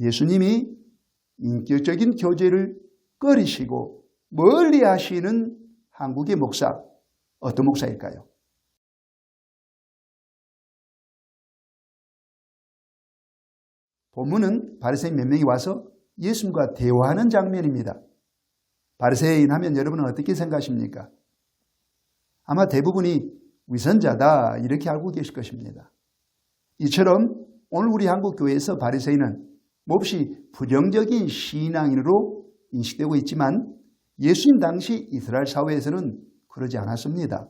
예수님이 인격적인 교제를 꺼리시고 멀리 하시는 한국의 목사, 어떤 목사일까요? 본문은 바리새인 몇 명이 와서 예수님과 대화하는 장면입니다. 바리새인 하면 여러분은 어떻게 생각하십니까? 아마 대부분이 위선자다 이렇게 알고 계실 것입니다. 이처럼 오늘 우리 한국 교회에서 바리새인은 몹시 부정적인 신앙인으로 인식되고 있지만 예수님 당시 이스라엘 사회에서는 그러지 않았습니다.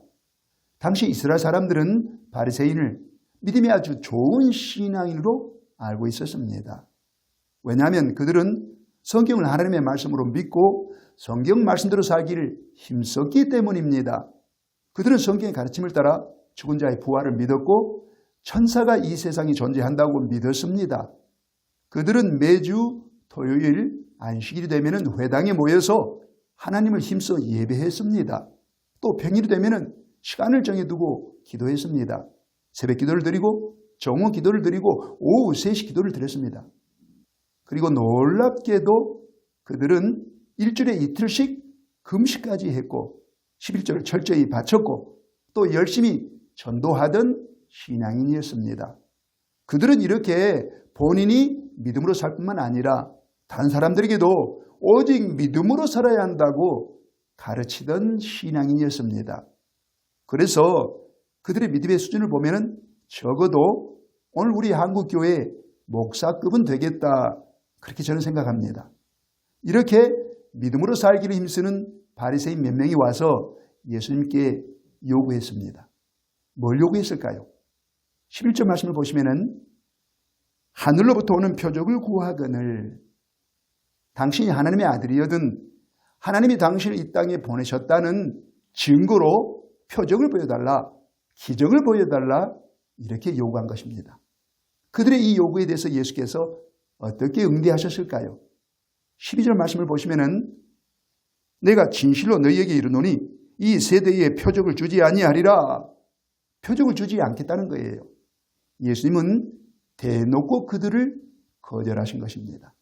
당시 이스라엘 사람들은 바리새인을 믿음이 아주 좋은 신앙인으로 알고 있었습니다. 왜냐하면 그들은 성경을 하나님의 말씀으로 믿고 성경 말씀대로 살기를 힘썼기 때문입니다. 그들은 성경의 가르침을 따라 죽은 자의 부활을 믿었고 천사가 이 세상에 존재한다고 믿었습니다. 그들은 매주 토요일 안식일이 되면 회당에 모여서 하나님을 힘써 예배했습니다. 또 평일이 되면 시간을 정해두고 기도했습니다. 새벽 기도를 드리고 정오 기도를 드리고 오후 3시 기도를 드렸습니다. 그리고 놀랍게도 그들은 일주일에 이틀씩 금식까지 했고 11조를 철저히 바쳤고 또 열심히 전도하던 신앙인이었습니다. 그들은 이렇게 본인이 믿음으로 살 뿐만 아니라 다른 사람들에게도 오직 믿음으로 살아야 한다고 가르치던 신앙인이었습니다. 그래서 그들의 믿음의 수준을 보면 적어도 오늘 우리 한국교회 목사급은 되겠다 그렇게 저는 생각합니다. 이렇게 믿음으로 살기를 힘쓰는 바리새인 몇 명이 와서 예수님께 요구했습니다. 뭘 요구했을까요? 11절 말씀을 보시면 하늘로부터 오는 표적을 구하거늘 당신이 하나님의 아들이거든 하나님이 당신을 이 땅에 보내셨다는 증거로 표적을 보여달라, 기적을 보여달라 이렇게 요구한 것입니다. 그들의 이 요구에 대해서 예수께서 어떻게 응대하셨을까요? 12절 말씀을 보시면 내가 진실로 너희에게 이르노니 이 세대에 표적을 주지 아니하리라. 표적을 주지 않겠다는 거예요. 예수님은 대놓고 그들을 거절하신 것입니다.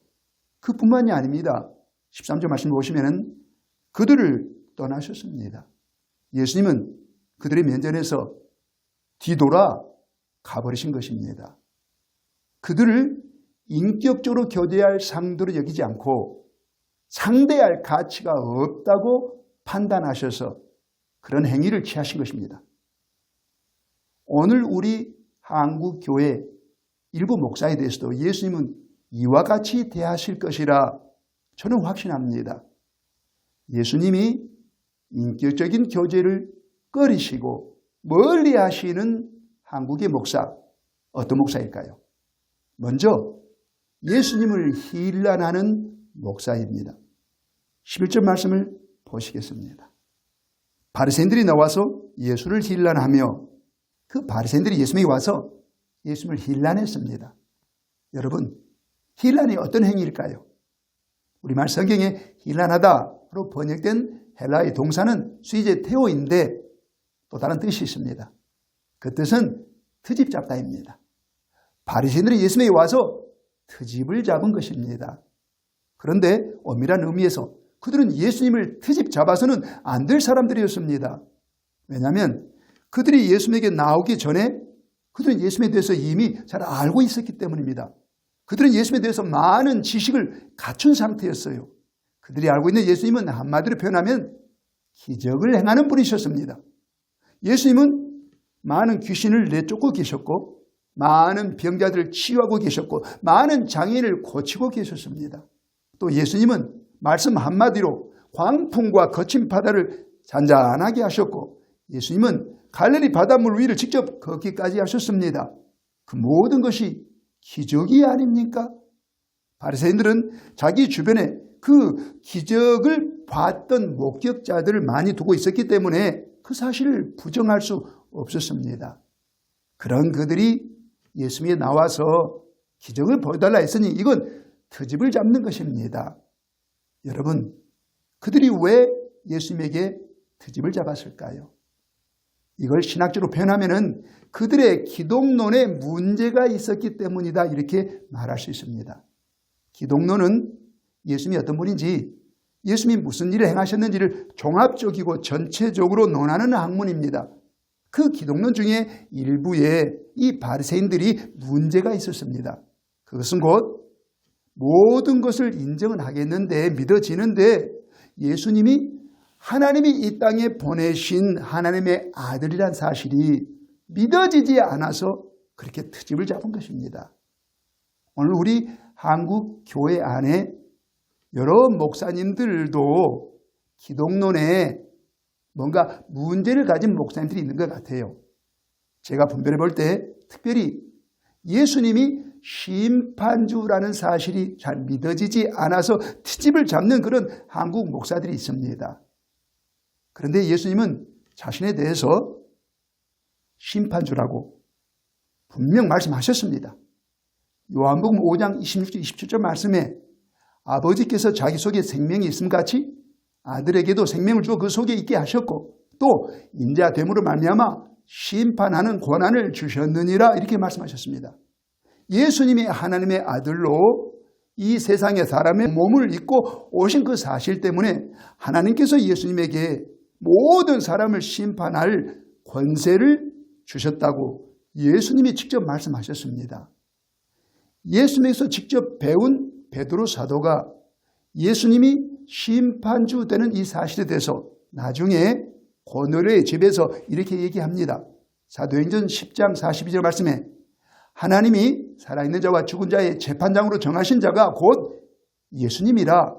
그뿐만이 아닙니다. 13절 말씀을 보시면 그들을 떠나셨습니다. 예수님은 그들의 면전에서 뒤돌아 가버리신 것입니다. 그들을 인격적으로 교제할 상대로 여기지 않고 상대할 가치가 없다고 판단하셔서 그런 행위를 취하신 것입니다. 오늘 우리 한국교회 일부 목사에 대해서도 예수님은 이와 같이 대하실 것이라 저는 확신합니다. 예수님이 인격적인 교제를 꺼리시고 멀리 하시는 한국의 목사, 어떤 목사일까요? 먼저 예수님을 힐난하는 목사입니다. 11절 말씀을 보시겠습니다. 바리새인들이 나와서 예수를 힐난하며 그 바리새인들이 예수님에게 와서 예수님을 힐난했습니다. 여러분, 힐난이 어떤 행위일까요? 우리말 성경에 힐난하다로 번역된 헬라의 동사는 수이제 테오인데 또 다른 뜻이 있습니다. 그 뜻은 트집 잡다입니다. 바리새인들이 예수님에게 와서 트집을 잡은 것입니다. 그런데 엄밀한 의미에서 그들은 예수님을 트집 잡아서는 안 될 사람들이었습니다. 왜냐하면 그들이 예수님에게 나오기 전에 그들은 예수님에 대해서 이미 잘 알고 있었기 때문입니다. 그들은 예수님에 대해서 많은 지식을 갖춘 상태였어요. 그들이 알고 있는 예수님은 한마디로 표현하면 기적을 행하는 분이셨습니다. 예수님은 많은 귀신을 내쫓고 계셨고 많은 병자들을 치유하고 계셨고 많은 장애인을 고치고 계셨습니다. 또 예수님은 말씀 한마디로 광풍과 거친 바다를 잔잔하게 하셨고 예수님은 갈릴리 바닷물 위를 직접 걷기까지 하셨습니다. 그 모든 것이 기적이 아닙니까? 바리새인들은 자기 주변에 그 기적을 봤던 목격자들을 많이 두고 있었기 때문에 그 사실을 부정할 수 없었습니다. 그런 그들이 예수님에 나와서 기적을 보여달라 했으니 이건 트집을 잡는 것입니다. 여러분, 그들이 왜 예수님에게 트집을 잡았을까요? 이걸 신학적으로 표현하면은 그들의 기독론에 문제가 있었기 때문이다 이렇게 말할 수 있습니다. 기독론은 예수님이 어떤 분인지, 예수님이 무슨 일을 행하셨는지를 종합적이고 전체적으로 논하는 학문입니다. 그 기독론 중에 일부에 이 바리새인들이 문제가 있었습니다. 그것은 곧 모든 것을 인정은 하겠는데, 믿어지는데 예수님이 하나님이 이 땅에 보내신 하나님의 아들이란 사실이 믿어지지 않아서 그렇게 트집을 잡은 것입니다. 오늘 우리 한국 교회 안에 여러 목사님들도 기독론에 뭔가 문제를 가진 목사님들이 있는 것 같아요. 제가 분별해 볼 때 특별히 예수님이 심판주라는 사실이 잘 믿어지지 않아서 트집을 잡는 그런 한국 목사들이 있습니다. 그런데 예수님은 자신에 대해서 심판주라고 분명 말씀하셨습니다. 요한복음 5장 26절 27절 말씀에 아버지께서 자기 속에 생명이 있음 같이 아들에게도 생명을 주어 그 속에 있게 하셨고 또 인자됨으로 말미암아 심판하는 권한을 주셨느니라 이렇게 말씀하셨습니다. 예수님이 하나님의 아들로 이 세상에 사람의 몸을 입고 오신 그 사실 때문에 하나님께서 예수님에게 모든 사람을 심판할 권세를 주셨다고 예수님이 직접 말씀하셨습니다. 예수님에게서 직접 배운 베드로 사도가 예수님이 심판주 되는 이 사실에 대해서 나중에 고넬료의 집에서 이렇게 얘기합니다. 사도행전 10장 42절 말씀에 하나님이 살아있는 자와 죽은 자의 재판장으로 정하신 자가 곧 예수님이라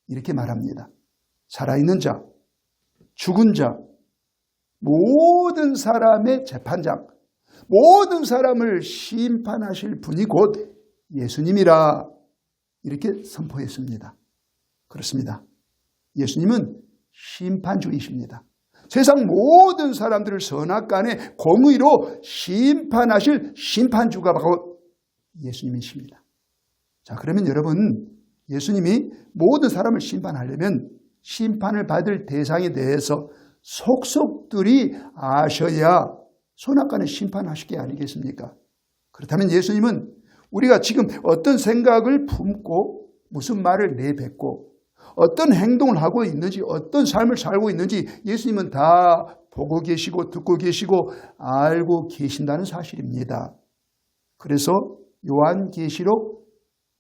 이렇게 말합니다. 살아있는 자, 죽은 자, 모든 사람의 재판장, 모든 사람을 심판하실 분이 곧 예수님이라 이렇게 선포했습니다. 그렇습니다. 예수님은 심판주이십니다. 세상 모든 사람들을 선악간에 공의로 심판하실 심판주가 바로 예수님이십니다. 자, 그러면 여러분, 예수님이 모든 사람을 심판하려면 심판을 받을 대상에 대해서 속속들이 아셔야 선악간에 심판하실 게 아니겠습니까? 그렇다면 예수님은 우리가 지금 어떤 생각을 품고 무슨 말을 내뱉고 어떤 행동을 하고 있는지 어떤 삶을 살고 있는지 예수님은 다 보고 계시고 듣고 계시고 알고 계신다는 사실입니다. 그래서 요한계시록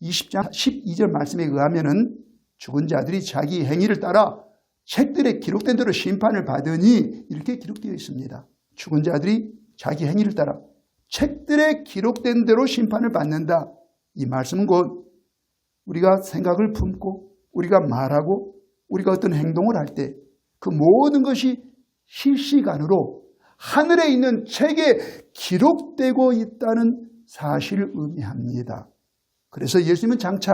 20장 12절 말씀에 의하면은 죽은 자들이 자기 행위를 따라 책들에 기록된 대로 심판을 받으니 이렇게 기록되어 있습니다. 죽은 자들이 자기 행위를 따라 책들에 기록된 대로 심판을 받는다. 이 말씀은 곧 우리가 생각을 품고 우리가 말하고 우리가 어떤 행동을 할 때 그 모든 것이 실시간으로 하늘에 있는 책에 기록되고 있다는 사실을 의미합니다. 그래서 예수님은 장차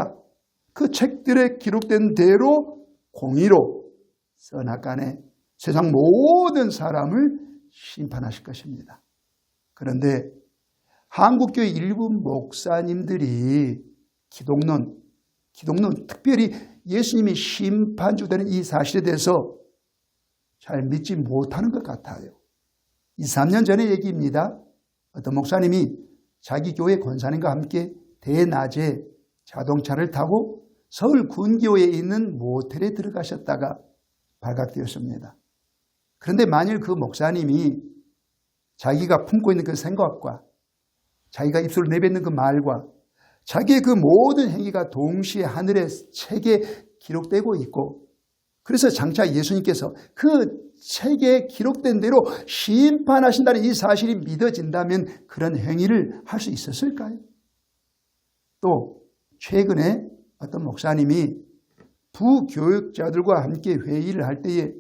그 책들에 기록된 대로 공의로 선악간에 세상 모든 사람을 심판하실 것입니다. 그런데 한국교회 일부 목사님들이 기독론 특별히 예수님이 심판주 되는 이 사실에 대해서 잘 믿지 못하는 것 같아요. 2, 3년 전의 얘기입니다. 어떤 목사님이 자기 교회 권사님과 함께 대낮에 자동차를 타고 서울 군교에 있는 모텔에 들어가셨다가 발각되었습니다. 그런데 만일 그 목사님이 자기가 품고 있는 그 생각과 자기가 입술로 내뱉는 그 말과 자기의 그 모든 행위가 동시에 하늘의 책에 기록되고 있고 그래서 장차 예수님께서 그 책에 기록된 대로 심판하신다는 이 사실이 믿어진다면 그런 행위를 할 수 있었을까요? 또 최근에 어떤 목사님이 부교육자들과 함께 회의를 할 때에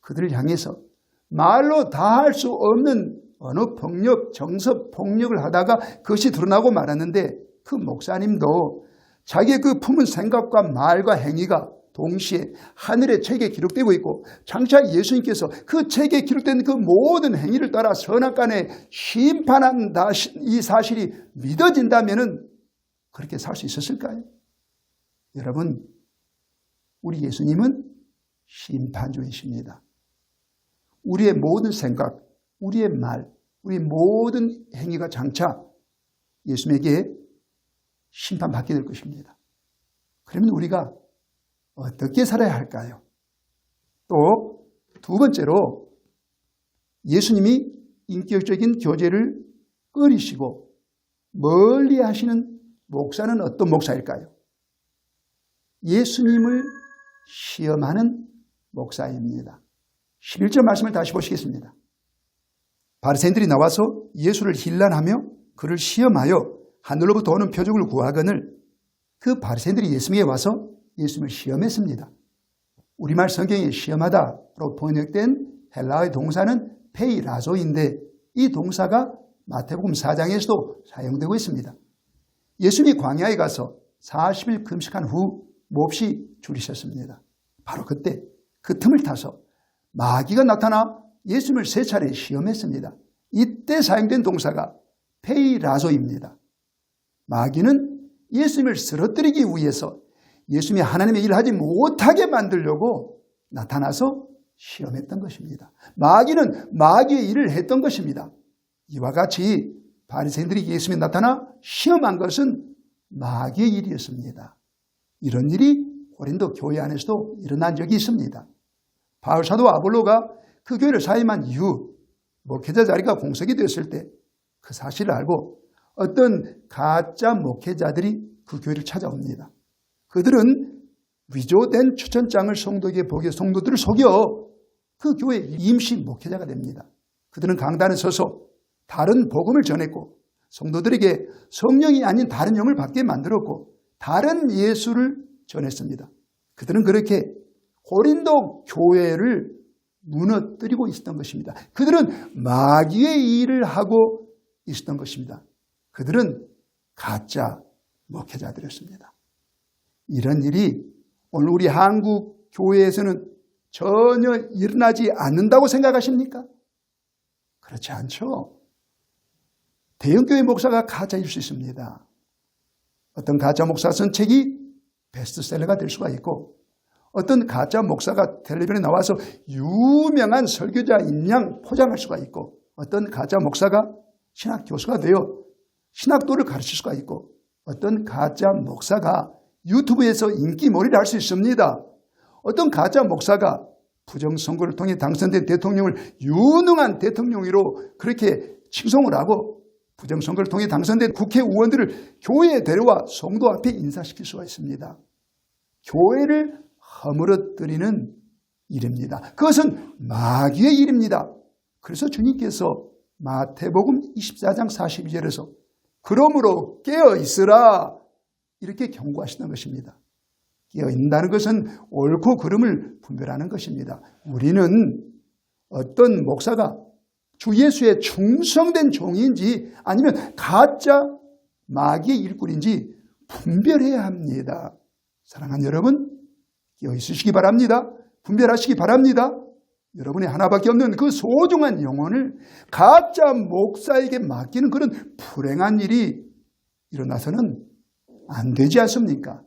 그들을 향해서 말로 다 할 수 없는 언어폭력, 정서폭력을 하다가 그것이 드러나고 말았는데 그 목사님도 자기의 그 품은 생각과 말과 행위가 동시에 하늘의 책에 기록되고 있고 장차 예수님께서 그 책에 기록된 그 모든 행위를 따라 선악간에 심판한다 이 사실이 믿어진다면 그렇게 살 수 있었을까요? 여러분, 우리 예수님은 심판주이십니다. 우리의 모든 생각, 우리의 말, 우리의 모든 행위가 장차 예수님에게 심판받게 될 것입니다. 그러면 우리가 어떻게 살아야 할까요? 또 두 번째로 예수님이 인격적인 교제를 꺼리시고 멀리 하시는 목사는 어떤 목사일까요? 예수님을 시험하는 목사입니다. 11절 말씀을 다시 보시겠습니다. 바리새인들이 나와서 예수를 힐난하며 그를 시험하여 하늘로부터 오는 표적을 구하거늘 그 바리새인들이 예수님에게 와서 예수님을 시험했습니다. 우리말 성경에 시험하다로 번역된 헬라어의 동사는 페이라조인데 이 동사가 마태복음 4장에서도 사용되고 있습니다. 예수님이 광야에 가서 40일 금식한 후 몹시 줄이셨습니다. 바로 그때 그 틈을 타서 마귀가 나타나 예수님을 세 차례 시험했습니다. 이때 사용된 동사가 페이라조입니다. 마귀는 예수님을 쓰러뜨리기 위해서 예수님이 하나님의 일을 하지 못하게 만들려고 나타나서 시험했던 것입니다. 마귀는 마귀의 일을 했던 것입니다. 이와 같이 바리새인들이 예수님에 나타나 시험한 것은 마귀의 일이었습니다. 이런 일이 고린도 교회 안에서도 일어난 적이 있습니다. 바울 사도 아볼로가 그 교회를 사임한 이후 목회자 자리가 공석이 되었을 때 그 사실을 알고 어떤 가짜 목회자들이 그 교회를 찾아옵니다. 그들은 위조된 추천장을 성도에게 보게 성도들을 속여 그 교회 임시 목회자가 됩니다. 그들은 강단에 서서 다른 복음을 전했고 성도들에게 성령이 아닌 다른 영을 받게 만들었고 다른 예수를 전했습니다. 그들은 그렇게 고린도 교회를 무너뜨리고 있었던 것입니다. 그들은 마귀의 일을 하고 있었던 것입니다. 그들은 가짜 목회자들이었습니다. 이런 일이 오늘 우리 한국 교회에서는 전혀 일어나지 않는다고 생각하십니까? 그렇지 않죠. 대형교회 목사가 가짜일 수 있습니다. 어떤 가짜 목사 쓴 책이 베스트셀러가 될 수가 있고 어떤 가짜 목사가 텔레비전에 나와서 유명한 설교자인 양 포장할 수가 있고 어떤 가짜 목사가 신학 교수가 되어 신학도를 가르칠 수가 있고 어떤 가짜 목사가 유튜브에서 인기몰이를 할 수 있습니다. 어떤 가짜 목사가 부정선거를 통해 당선된 대통령을 유능한 대통령으로 그렇게 칭송을 하고 부정선거를 통해 당선된 국회의원들을 교회에 데려와 성도 앞에 인사시킬 수가 있습니다. 교회를 허물어뜨리는 일입니다. 그것은 마귀의 일입니다. 그래서 주님께서 마태복음 24장 42절에서 그러므로 깨어있으라 이렇게 경고하시는 것입니다. 깨어있는다는 것은 옳고 그름을 분별하는 것입니다. 우리는 어떤 목사가 주 예수의 충성된 종인지 아니면 가짜 마귀의 일꾼인지 분별해야 합니다. 사랑하는 여러분, 깨어있으시기 바랍니다. 분별하시기 바랍니다. 여러분의 하나밖에 없는 그 소중한 영혼을 가짜 목사에게 맡기는 그런 불행한 일이 일어나서는 안 되지 않습니까?